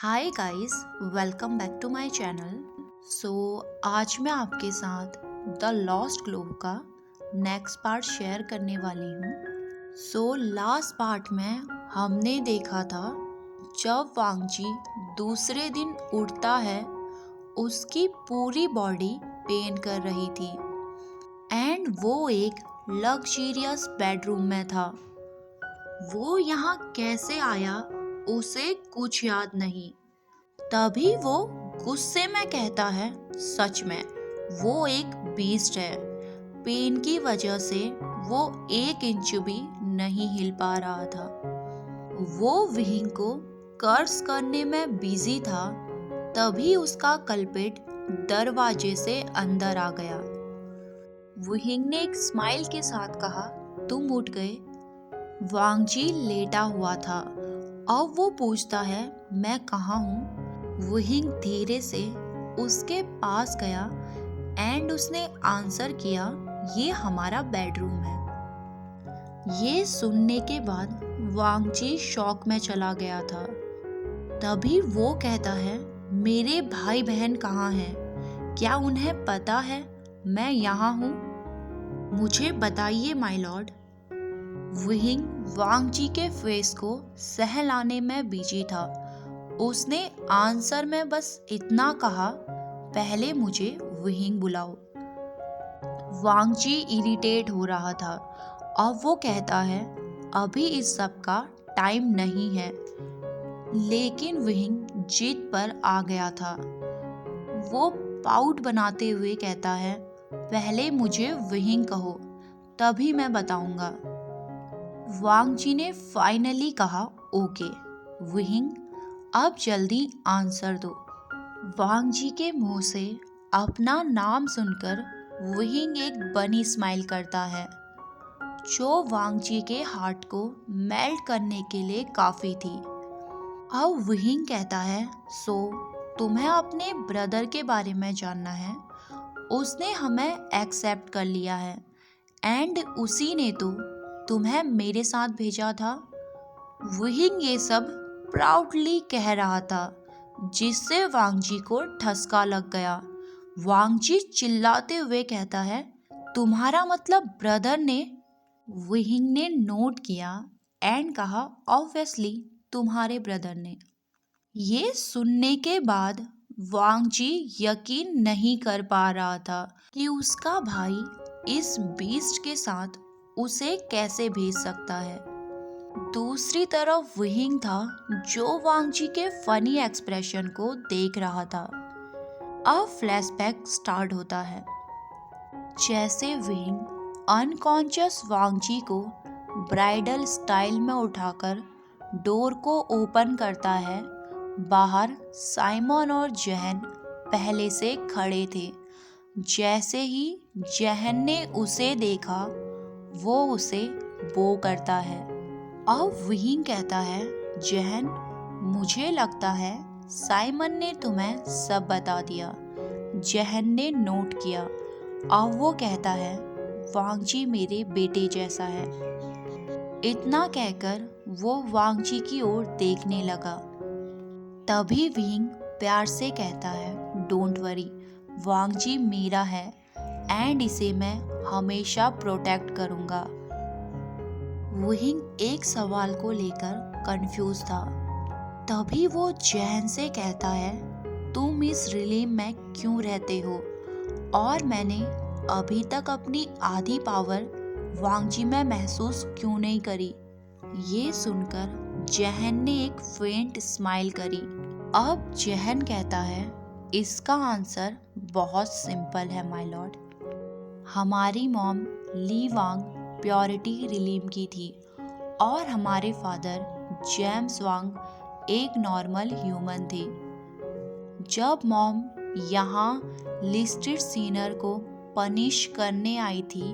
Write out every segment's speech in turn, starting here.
Hi guys, welcome back to my channel. आज मैं आपके साथ द लॉस्ट ग्लोब का नेक्स्ट पार्ट शेयर करने वाली हूँ। लास्ट पार्ट में हमने देखा था जब वांगजी दूसरे दिन उठता है, उसकी पूरी बॉडी पेन कर रही थी एंड वो एक लग्जरियस बेडरूम में था। वो यहाँ कैसे आया उसे कुछ याद नहीं। तभी वो गुस्से में कहता है, सच में वो एक बीस्ट है। पेन की वजह से वो 1 इंच भी नहीं हिल पा रहा था। वो विहिंग को कर्स करने में बिजी था। तभी उसका कल्प्रिट दरवाजे से अंदर आ गया। विहिंग ने एक स्माइल के साथ कहा, तुम उठ गए। वांगजी लेटा हुआ था। अब वो पूछता है, मैं कहाँ हूँ? विहिंग धीरे से उसके पास गया एंड उसने आंसर किया, ये हमारा बेडरूम है। ये सुनने के बाद वांगजी शॉक में चला गया था। तभी वो कहता है, मेरे भाई बहन कहाँ हैं? क्या उन्हें पता है मैं यहाँ हूँ? मुझे बताइए माय लॉर्ड। विहिंग वांगजी के फेस को सहलाने में बिजी था। उसने आंसर में बस इतना कहा, पहले मुझे विहिंग बुलाओ। वांगजी इरिटेट हो रहा था। अब वो कहता है, अभी इस सब का टाइम नहीं है। लेकिन विहिंग जिद पर आ गया था। वो पाउट बनाते हुए कहता है, पहले मुझे विहिंग कहो, तभी मैं बताऊंगा। वांगजी ने फाइनली कहा, ओके विहिंग, अब जल्दी आंसर दो। वांगजी के मुंह से अपना नाम सुनकर विहिंग एक बनी स्माइल करता है, जो वांगजी के हार्ट को मेल्ट करने के लिए काफी थी। अब विहिंग कहता है, तुम्हें अपने ब्रदर के बारे में जानना है? उसने हमें एक्सेप्ट कर लिया है एंड उसी ने तो तुम्हें मेरे साथ भेजा था। विहिंग ये सब प्राउडली कह रहा था, जिससे वांगजी को ठसका लग गया। वांगजी चिल्लाते हुए कहता है, तुम्हारा मतलब ब्रदर ने? विहिंग ने नोट किया एंड कहा, ऑब्वियसली तुम्हारे ब्रदर ने। ये सुनने के बाद वांगजी यकीन नहीं कर पा रहा था कि उसका भाई इस बीस्ट के साथ उसे कैसे भेज सकता है। दूसरी तरफ विहिंग था, जो वांगजी के फनी एक्सप्रेशन को देख रहा था। अब फ्लैशबैक स्टार्ट होता है। जैसे विहिंग अनकॉन्शियस वांगजी को ब्राइडल स्टाइल में उठाकर डोर को ओपन करता है। बाहर साइमन और जहन पहले से खड़े थे। जैसे ही जहन ने उसे देखा, वो उसे बो करता है। अब विहिंग कहता है, जहन, मुझे लगता है साइमन ने तुम्हें सब बता दिया। जहन ने नोट किया। अब वो कहता है, वांगजी मेरे बेटे जैसा है। इतना कहकर वो वांगजी की ओर देखने लगा। तभी विहिंग प्यार से कहता है, डोंट वरी, वांगजी मेरा है एंड इसे मैं हमेशा प्रोटेक्ट करूंगा। विहिंग एक सवाल को लेकर कंफ्यूज था। तभी वो जहन से कहता है, तुम इस रिलीम में क्यों रहते हो और मैंने अभी तक अपनी आधी पावर वांगजी में महसूस क्यों नहीं करी? ये सुनकर जहन ने एक फेंट स्माइल करी। अब जहन कहता है, इसका आंसर बहुत सिंपल है माय लॉर्ड। हमारी मॉम ली वांग प्योरिटी रिलीम की थी और हमारे फादर जेम्स वांग एक नॉर्मल ह्यूमन थे। जब मॉम यहाँ लिस्टेड सीनर को पनिश करने आई थी,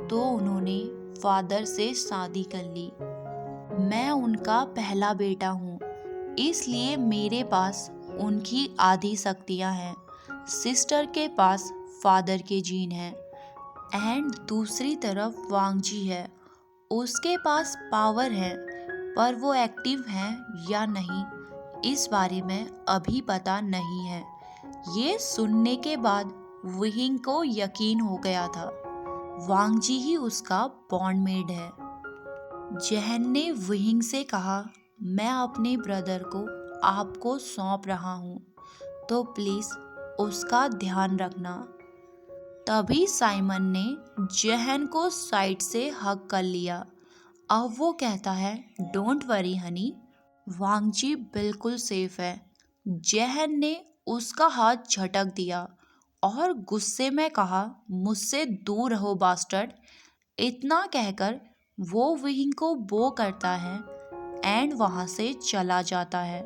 तो उन्होंने फादर से शादी कर ली। मैं उनका पहला बेटा हूँ, इसलिए मेरे पास उनकी आधी शक्तियाँ हैं। सिस्टर के पास फादर के जीन हैं एंड दूसरी तरफ वांगजी है, उसके पास पावर है, पर वो एक्टिव हैं या नहीं इस बारे में अभी पता नहीं है। ये सुनने के बाद विहिंग को यकीन हो गया था वांग जी ही उसका बॉन्डमेड है। जहन ने विहिंग से कहा, मैं अपने ब्रदर को आपको सौंप रहा हूँ, तो प्लीज उसका ध्यान रखना। तभी साइमन ने जहन को साइड से हग कर लिया। अब वो कहता है, डोंट वरी हनी, वांग जी बिल्कुल सेफ है। जहन ने उसका हाथ झटक दिया और गुस्से में कहा, मुझसे दूर रहो बास्टर्ड। इतना कहकर वो विहिंग को बो करता है एंड वहाँ से चला जाता है।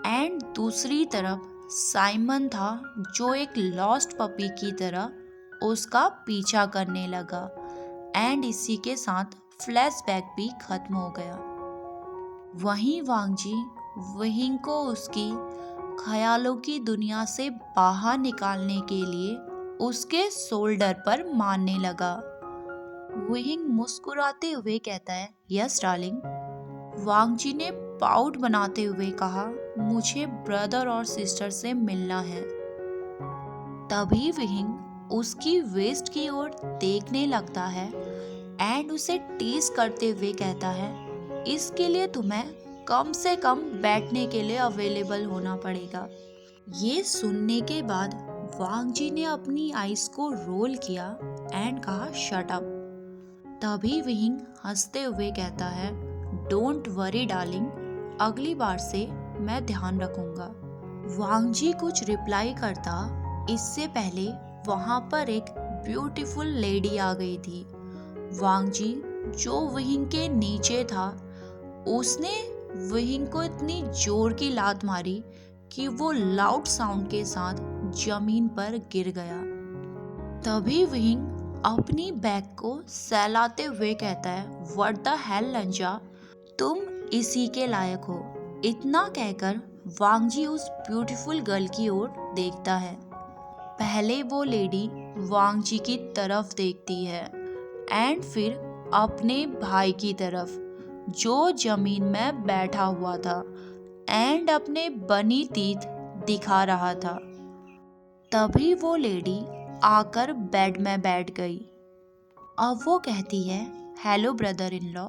एंड दूसरी तरफ साइमन था जो एक लॉस्ट पपी की तरह उसका पीछा करने लगा। एंड इसी के साथ फ्लैशबैक भी खत्म हो गया। वहीं वांग जी विहिंग को उसकी ख्यालों की दुनिया से बाहर निकालने के लिए उसके शोल्डर पर मारने लगा। विहिंग मुस्कुराते हुए कहता है, यस डार्लिंग। वांग जी ने पाउट बनाते हुए कहा, मुझे ब्रदर और सिस्टर से मिलना है। तभी विहिंग उसकी वेस्ट की ओर देखने लगता है एंड उसे टीज करते हुए कहता है, इसके लिए तुम्हें कम से कम बैठने के लिए अवेलेबल होना पड़ेगा। ये सुनने के बाद वांग जी ने अपनी आइज को रोल किया एंड कहा, शट अप। तभी विहिंग हंसते हुए कहता है, डोंट वरी डार्लिंग, अगली बार से मैं ध्यान रखूंगा। वांग जी कुछ रिप्लाई करता इससे पहले वहां पर एक ब्यूटीफुल लेडी आ गई थी। वांग जी जो विहिंग के नीचे था, उसने विहिंग को इतनी जोर की लात मारी कि वो लाउड साउंड के साथ जमीन पर गिर गया। तभी विहिंग अपनी बैग को सहलाते हुए कहता है, व्हाट द हेल लंजा, तुम इसी के लायक हो। इतना कहकर वांग जी उस ब्यूटीफुल गर्ल की ओर देखता है। पहले वो लेडी वांग जी की तरफ देखती है एंड फिर अपने भाई की तरफ जो जमीन में बैठा हुआ था एंड अपने बनी टीथ दिखा रहा था। तभी वो लेडी आकर बेड में बैठ गई। अब वो कहती है, हेलो ब्रदर इन लॉ।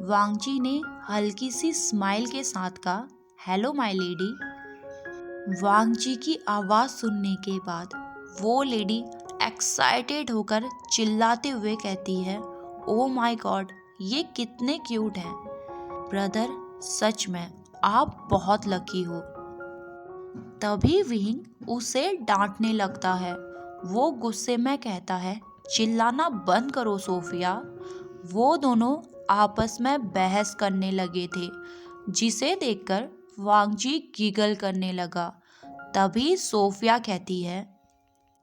वांग जी ने हल्की सी स्माइल के साथ कहा, हेलो माय लेडी। वांग जी की आवाज़ सुनने के बाद वो लेडी एक्साइटेड होकर चिल्लाते हुए कहती है, ओ माय गॉड, ये कितने क्यूट हैं। ब्रदर, सच में आप बहुत लकी हो। तभी विहिंग उसे डांटने लगता है। वो गुस्से में कहता है, चिल्लाना बंद करो सोफिया। वो दोनों आपस में बहस करने लगे थे, जिसे देखकर वांग जी गिगल करने लगा। तभी सोफिया कहती है,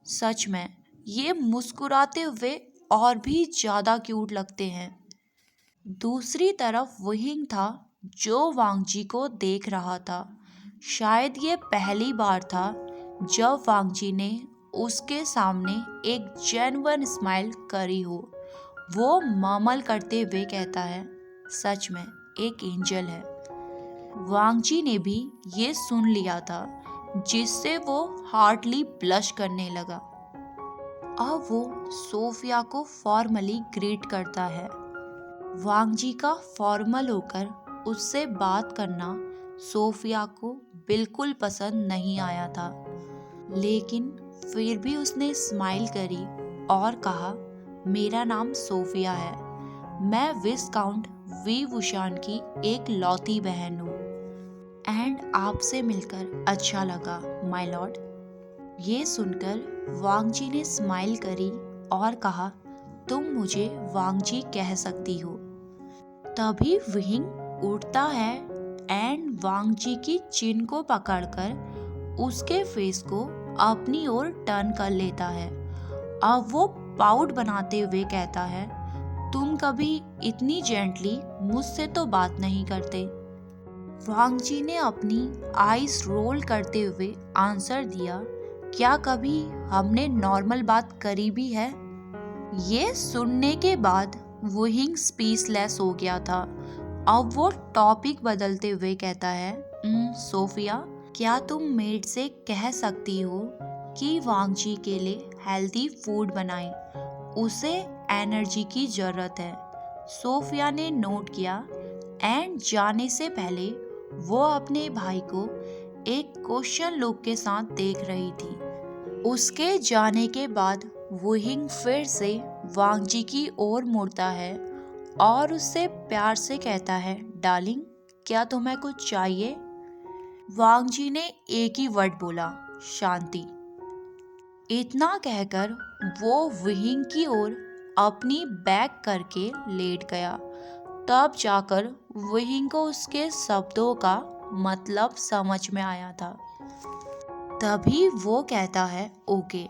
सच में ये मुस्कुराते हुए और भी ज़्यादा क्यूट लगते हैं। दूसरी तरफ विहिंग था जो वांग जी को देख रहा था। शायद ये पहली बार था जब वांग जी ने उसके सामने एक जेन्युइन स्माइल करी हो। वो ममल करते हुए कहता है, सच में एक एंजल है। वांग जी ने भी ये सुन लिया था, जिससे वो हार्टली ब्लश करने लगा। अब वो सोफिया को फॉर्मली ग्रीट करता है। वांग जी का फॉर्मल होकर उससे बात करना सोफिया को बिल्कुल पसंद नहीं आया था, लेकिन फिर भी उसने स्माइल करी और कहा, मेरा नाम सोफिया है। मैं विस्काउंट वी वुशान की एक लौती बहन हूँ एंड आपसे मिलकर अच्छा लगा माय लॉर्ड। ये सुनकर वांग जी ने स्माइल करी और कहा, तुम मुझे वांग जी कह सकती हो। तभी विहिंग उठता है एंड वांग जी की चिन को पकड़कर उसके फेस को अपनी ओर टर्न कर लेता है। अब वो पाउट बनाते हुए कहता है, तुम कभी इतनी जेंटली मुझसे तो बात नहीं करते। वांग जी ने अपनी आईज रोल करते हुए आंसर दिया, क्या कभी हमने नॉर्मल बात करी भी है? ये सुनने के बाद विहिंग स्पीचलेस हो गया था। अब वो टॉपिक बदलते हुए कहता है, सोफिया, क्या तुम मेड से कह सकती हो कि वांगजी के लिए हेल्दी फूड बनाए, उसे एनर्जी की जरूरत है। सोफिया ने नोट किया एंड जाने से पहले वो अपने भाई को एक क्वेश्चन लुक के साथ देख रही थी। उसके जाने के बाद वुहिंग फिर से वांगजी की ओर मुड़ता है और उससे प्यार से कहता है, डार्लिंग, क्या तुम्हें कुछ चाहिए? वांगजी ने एक ही वर्ड बोला, शांति। इतना कहकर वो वुहिंग की ओर अपनी बैक करके लेट गया। तब जाकर वुहिंग को उसके शब्दों का मतलब समझ में आया था। तभी वो कहता है, ओके,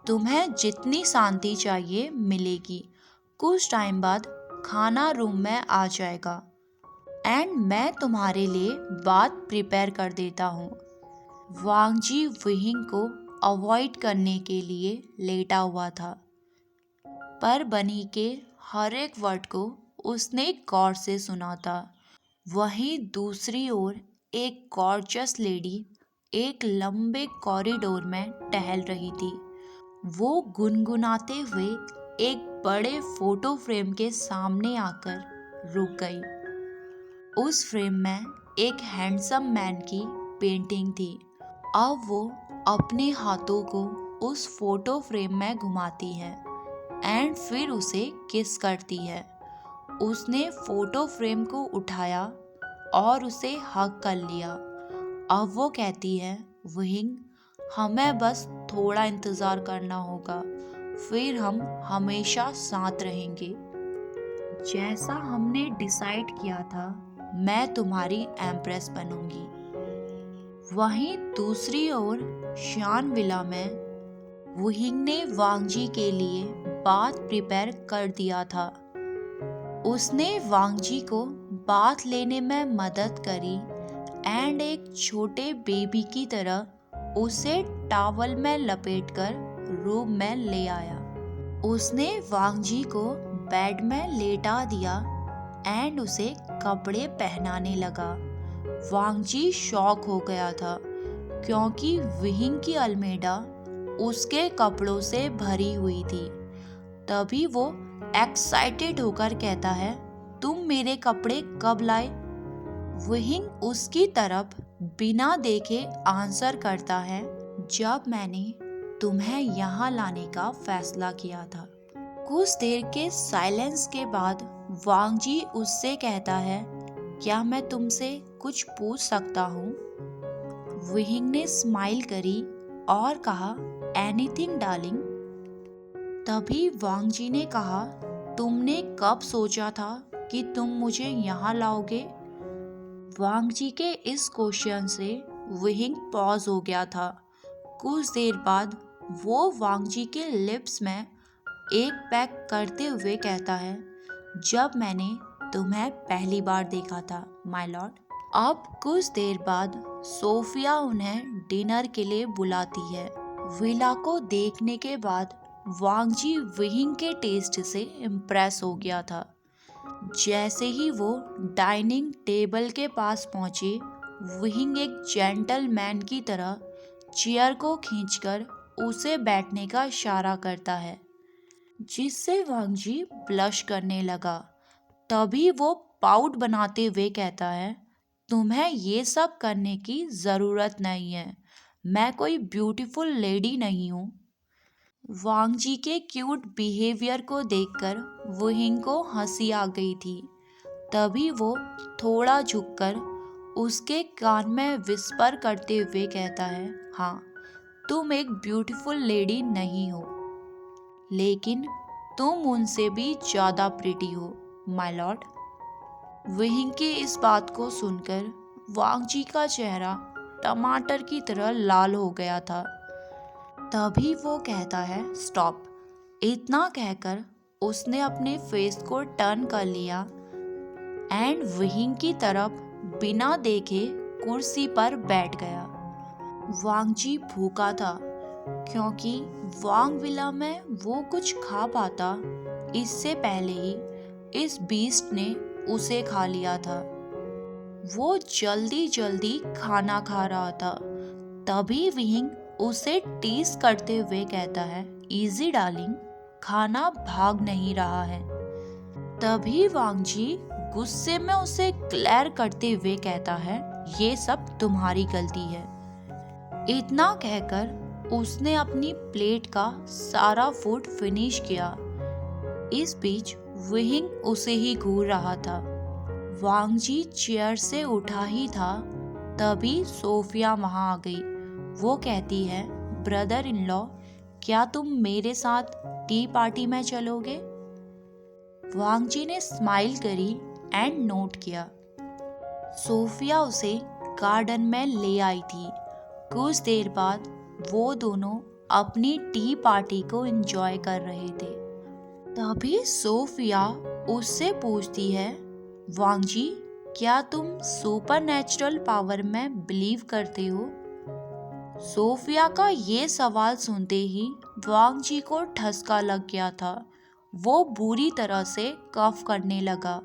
तुम्हें जितनी शांति चाहिए मिलेगी। कुछ टाइम बाद खाना रूम में आ जाएगा एंड मैं तुम्हारे लिए बात प्रिपेयर कर देता हूँ। वांगजी वुहिंग को अवॉइड करने के लिए लेटा हुआ था, पर बनी के हर एक वर्ड को उसने गौर से सुना था। वहीं दूसरी ओर एक गॉर्जियस लेडी एक लंबे कॉरिडोर में टहल रही थी। वो गुनगुनाते हुए एक बड़े फोटो फ्रेम के सामने आकर रुक गई। उस फ्रेम में एक हैंडसम मैन की पेंटिंग थी। अब वो अपने हाथों को उस फोटो फ्रेम में घुमाती है एंड फिर उसे किस करती है। उसने फोटो फ्रेम को उठाया और उसे हग कर लिया। अब वो कहती है, वुहिंग, हमें बस थोड़ा इंतज़ार करना होगा, फिर हम हमेशा साथ रहेंगे। जैसा हमने डिसाइड किया था, मैं तुम्हारी एम्प्रेस बनूंगी। वहीं दूसरी ओर शान विला में वुहिंग ने वांगजी के लिए बाथ प्रिपेयर कर दिया था। उसने वांगजी को बाथ लेने में मदद करी एंड एक छोटे बेबी की तरह उसे टॉवल में लपेटकर रूम में ले आया। उसने वांगजी को बेड में लेटा दिया एंड उसे कपड़े पहनाने लगा। वांगजी शॉक हो गया था क्योंकि वुहिंग की अलमीरा उसके कपड़ों से भरी हुई थी। तभी वो एक्साइटेड होकर कहता है, तुम मेरे कपड़े कब लाए? वुहिंग उसकी तरफ बिना देखे आंसर करता है, जब मैंने तुम्हें यहाँ लाने का फैसला किया था। कुछ देर के साइलेंस के बाद वांगजी उससे कहता है, क्या मैं तुमसे कुछ पूछ सकता हूँ? वुहिंग ने स्माइल करी और कहा, एनीथिंग डार्लिंग। तभी वांगजी ने कहा, तुमने कब सोचा था कि तुम मुझे यहाँ लाओगे? वांगजी के इस क्वेश्चन से वुहिंग पॉज हो गया था। कुछ देर बाद वो वांगजी के लिप्स में एक पैक करते हुए कहता है, जब मैंने तुम्हें पहली बार देखा था माय लॉर्ड। अब कुछ देर बाद सोफिया उन्हें डिनर के लिए बुलाती है। विला को देखने के बाद वांगजी वुहिंग के टेस्ट से इम्प्रेस हो गया था। जैसे ही वो डाइनिंग टेबल के पास पहुंचे, वुहिंग एक जेंटलमैन की तरह चेयर को खींचकर उसे बैठने का इशारा करता है, जिससे वांगजी ब्लश करने लगा। तभी वो पाउट बनाते हुए कहता है, तुम्हें ये सब करने की ज़रूरत नहीं है, मैं कोई ब्यूटीफुल लेडी नहीं हूँ। वांगजी के क्यूट बिहेवियर को देखकर वुहिंग को हंसी आ गई थी। तभी वो थोड़ा झुककर उसके कान में विस्पर करते हुए कहता है, हाँ, तुम एक ब्यूटीफुल लेडी नहीं हो, लेकिन तुम उनसे भी ज़्यादा प्रिटी हो माय लॉर्ड। वुहिंग की इस बात को सुनकर वांगजी का चेहरा टमाटर की तरह लाल हो गया था। तभी वो कहता है, स्टॉप। इतना कहकर उसने अपने फेस को टर्न कर लिया एंड वुहिंग की तरफ बिना देखे कुर्सी पर बैठ गया। वांगजी भूखा था क्योंकि वांग विला में वो कुछ खा पाता इससे पहले ही इस बीस्ट ने उसे खा लिया था। वो जल्दी जल्दी खाना खा रहा था। तभी विंग उसे टीज करते हुए कहता है, इजी डार्लिंग, खाना भाग नहीं रहा है। तभी वांगजी गुस्से में उसे ग्लेयर करते हुए कहता है, ये सब तुम्हारी गलती है। इतना कहकर उसने अपनी प्लेट का सारा फूड फिनिश किया। इस बीच विंग उसे ही घूर रहा था। वांगजी चेयर से उठा ही था, तभी सोफिया वहां आ गई। वो कहती है, ब्रदर इन लॉ, क्या तुम मेरे साथ टी पार्टी में चलोगे? वांगजी ने स्माइल करी एंड नोट किया। सोफिया उसे गार्डन में ले आई थी। कुछ देर बाद वो दोनों अपनी टी पार्टी को एंजॉय कर रहे थे। तभी सोफिया उससे पूछती है, वांगजी, क्या तुम सुपरनैचुरल पावर में बिलीव करते हो? सोफिया का ये सवाल सुनते ही वांगजी को ठसका लग गया था। वो बुरी तरह से कफ करने लगा।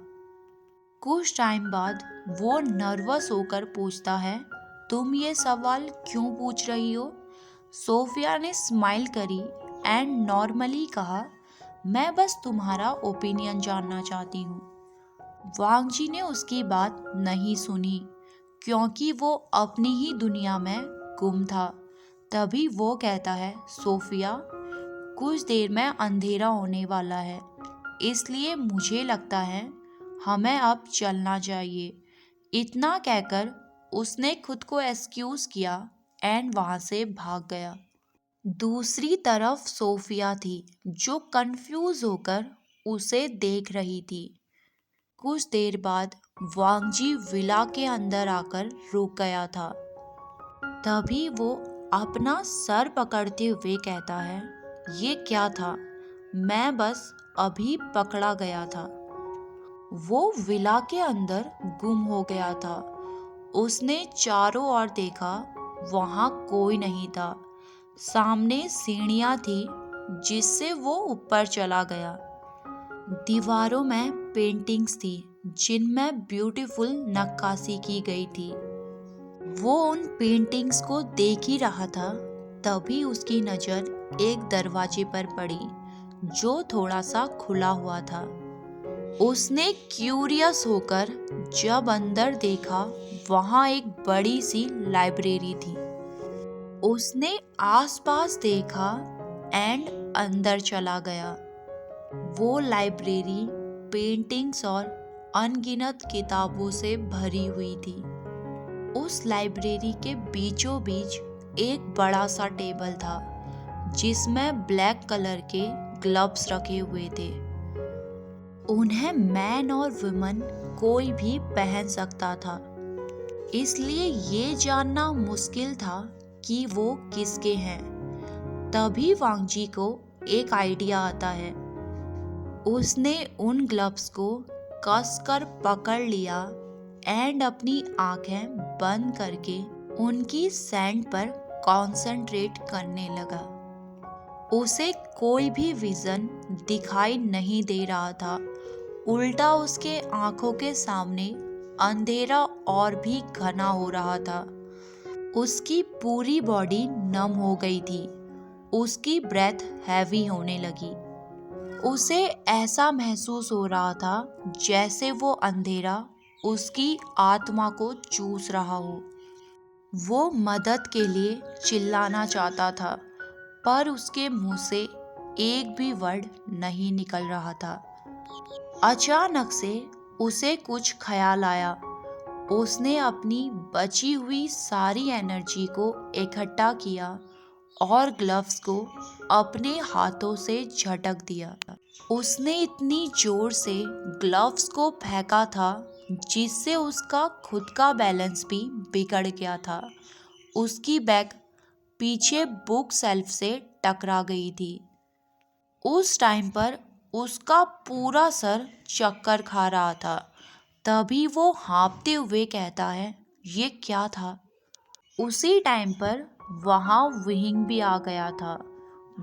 कुछ टाइम बाद वो नर्वस होकर पूछता है, तुम ये सवाल क्यों पूछ रही हो? सोफिया ने स्माइल करी एंड नॉर्मली कहा, मैं बस तुम्हारा ओपिनियन जानना चाहती हूँ। वांगजी ने उसकी बात नहीं सुनी क्योंकि वो अपनी ही दुनिया में गुम था। तभी वो कहता है, सोफिया, कुछ देर में अंधेरा होने वाला है, इसलिए मुझे लगता है हमें अब चलना चाहिए। इतना कहकर उसने खुद को एक्सक्यूज किया एंड वहां से भाग गया। दूसरी तरफ सोफिया थी जो कंफ्यूज होकर उसे देख रही थी। कुछ देर बाद वांगजी विला के अंदर आकर रुक गया था। तभी वो अपना सर पकड़ते हुए कहता है, ये क्या था? मैं बस अभी पकड़ा गया था। वो विला के अंदर गुम हो गया था। उसने चारों ओर देखा, वहां कोई नहीं था। सामने सीढ़ियां थी जिससे वो ऊपर चला गया। दीवारों में पेंटिंग्स थी जिनमें ब्यूटीफुल नक्काशी की गई थी। वो उन पेंटिंग्स को देख ही रहा था, तभी उसकी नज़र एक दरवाजे पर पड़ी जो थोड़ा सा खुला हुआ था। उसने क्यूरियस होकर जब अंदर देखा, वहां एक बड़ी सी लाइब्रेरी थी। उसने आसपास देखा एंड अंदर चला गया। वो लाइब्रेरी पेंटिंग्स और अनगिनत किताबों से भरी हुई थी। उस लाइब्रेरी के बीचों बीच एक बड़ा सा टेबल था जिसमें ब्लैक कलर के ग्लव्स रखे हुए थे। उन्हें मैन और वुमन कोई भी पहन सकता था, इसलिए ये जानना मुश्किल था कि वो किसके हैं। तभी वांगजी को एक आइडिया आता है। उसने उन ग्लव्स को कसकर पकड़ लिया एंड अपनी आंखें बंद करके उनकी सेंट पर कंसंट्रेट करने लगा। उसे कोई भी विजन दिखाई नहीं दे रहा था। उल्टा उसके आंखों के सामने अंधेरा और भी घना हो रहा था। उसकी पूरी बॉडी नम हो गई थी। उसकी ब्रेथ हैवी होने लगी। उसे ऐसा महसूस हो रहा था जैसे वो अंधेरा उसकी आत्मा को चूस रहा हो। वो मदद के लिए चिल्लाना चाहता था, पर उसके मुंह से एक भी वर्ड नहीं निकल रहा था। अचानक से उसे कुछ ख्याल आया। उसने अपनी बची हुई सारी एनर्जी को इकट्ठा किया और ग्लव्स को अपने हाथों से झटक दिया। उसने इतनी जोर से ग्लव्स को फेंका था जिससे उसका खुद का बैलेंस भी बिगड़ गया था। उसकी बैग पीछे बुक शेल्फ से टकरा गई थी। उस टाइम पर उसका पूरा सर चक्कर खा रहा था। तभी वो हाँफते हुए कहता है, ये क्या था? उसी टाइम पर वहाँ विंग भी आ गया था।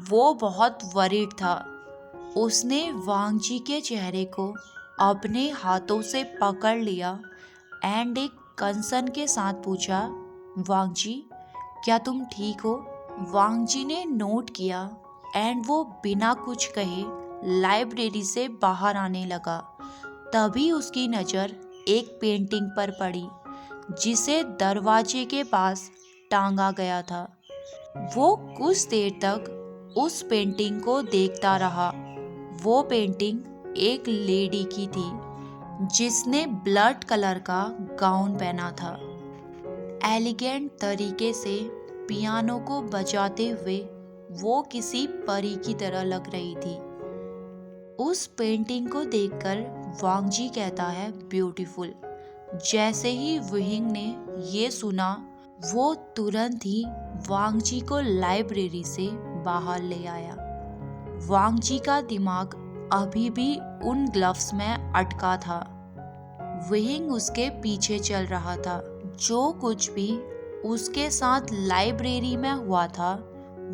वो बहुत वरीड था। उसने वांगजी के चेहरे को अपने हाथों से पकड़ लिया एंड एक कंसर्न के साथ पूछा, वांग जी क्या तुम ठीक हो? वांग जी ने नोट किया एंड वो बिना कुछ कहे लाइब्रेरी से बाहर आने लगा। तभी उसकी नज़र एक पेंटिंग पर पड़ी जिसे दरवाजे के पास टांगा गया था। वो कुछ देर तक उस पेंटिंग को देखता रहा। वो पेंटिंग एक लेडी की थी जिसने ब्लड कलर का गाउन पहना था। एलिगेंट तरीके से पियानो को बजाते हुए वो किसी परी की तरह लग रही थी। उस पेंटिंग को देखकर वांग जी कहता है, ब्यूटीफुल। जैसे ही वुहिंग ने ये सुना, वो तुरंत ही वांग जी को लाइब्रेरी से बाहर ले आया। वांग जी का दिमाग अभी भी उन ग्लव्स में अटका था। वुहिंग उसके पीछे चल रहा था। जो कुछ भी उसके साथ लाइब्रेरी में हुआ था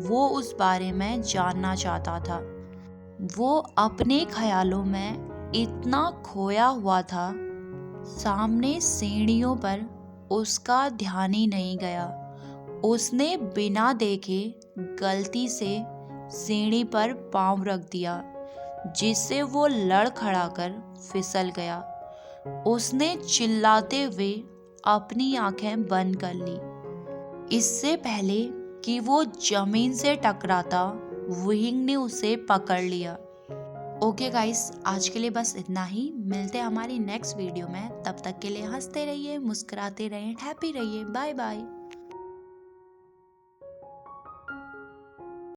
वो उस बारे में जानना चाहता था। वो अपने ख्यालों में इतना खोया हुआ था, सामने सीढ़ियों पर उसका ध्यान ही नहीं गया। उसने बिना देखे गलती से सीढ़ी पर पांव रख दिया जिससे वो लड़खड़ाकर फिसल गया। उसने चिल्लाते हुए अपनी आंखें बंद कर ली। इससे पहले कि वो जमीन से टकराता, वुहिंग ने उसे पकड़ लिया। ओके गाइस, आज के लिए बस इतना ही। मिलते हैं हमारी नेक्स्ट वीडियो में। तब तक के लिए हंसते रहिए, मुस्कुराते रहिए, हैप्पी रहिए। Bye bye.